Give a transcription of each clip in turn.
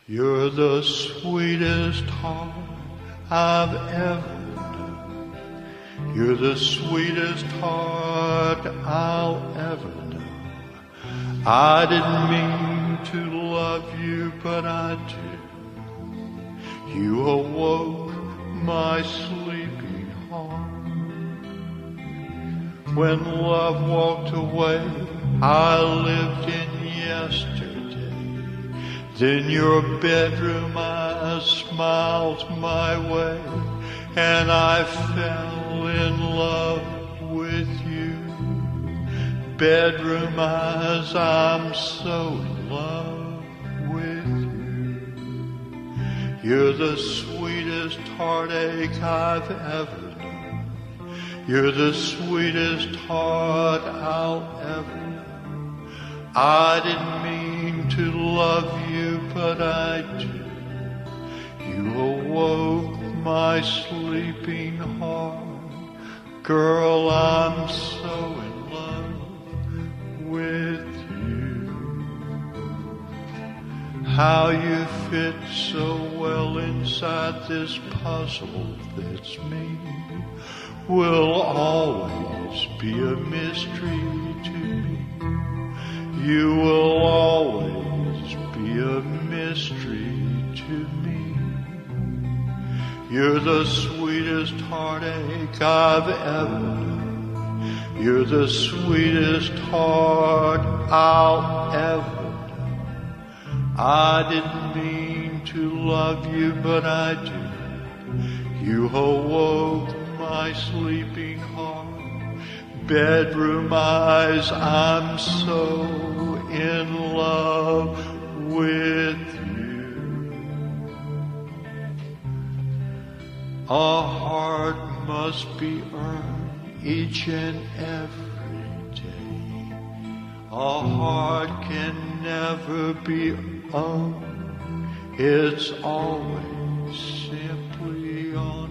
You're the sweetest heart I've ever known. You're the sweetest heart I'll ever know. I didn't mean to love you, but I did. You awoke my sleeping heart. When love walked away, I lived in yesterday. Then your bedroom eyes smiled my way, and I fell in love with you. Bedroom eyes, I'm so in love with you. You're the sweetest heartache I've ever known. You're the sweetest heart I'll ever know. I didn't mean to love you, but I did. You awoke my sleeping heart. Girl, I'm so in love with you. How you fit so well inside this puzzle that's me will always be a mystery to me. You will always be a mystery to me. You're the sweetest heartache I've ever known. You're the sweetest heart I'll ever know. I didn't mean to love you, but I did. You awoke my sleeping heart. Bedroom eyes, I'm so in love with you. A heart must be earned each and every day. A heart can never be owned. It's always simply on.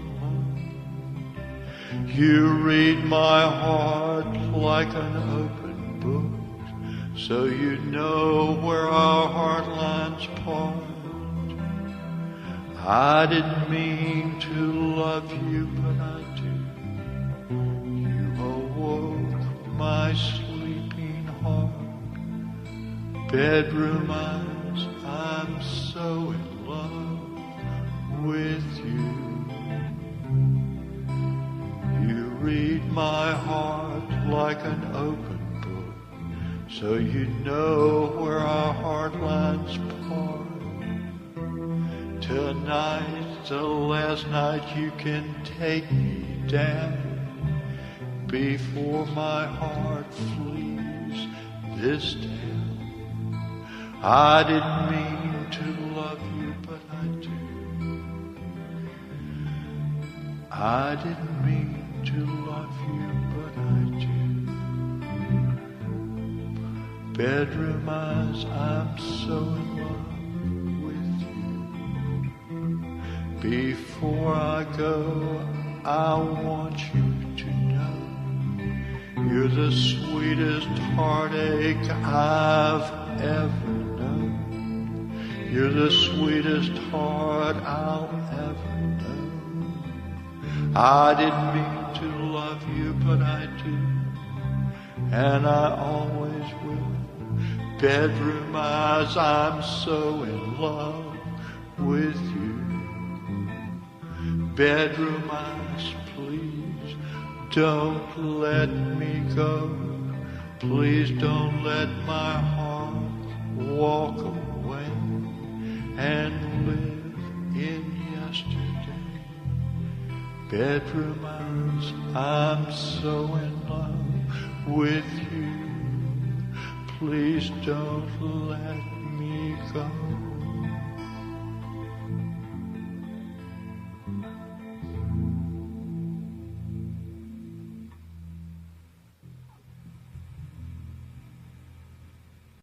You read my heart like an open book, so you know where our heart lines part. I didn't mean to love you, but I did. You awoke my sleeping heart. Bedroom eyes, I'm so in love with you. Read my heart like an open book, so you know where our heart lines part. Tonight's the last night you can take me down before my heart flees this town. I didn't mean to love you, but I did. I didn't mean to love you, but I do. Bedroom eyes, I'm so in love with you. Before I go, I want you to know you're the sweetest heartache I've ever known. You're the sweetest heart I'll ever know. I didn't mean to love you, but I do, and I always will. Bedroom eyes, I'm so in love with you. Bedroom eyes, please don't let me go. Please don't let my heart walk away and live in yesterday. Bedroom eyes, I'm so in love with you. Please don't let me go.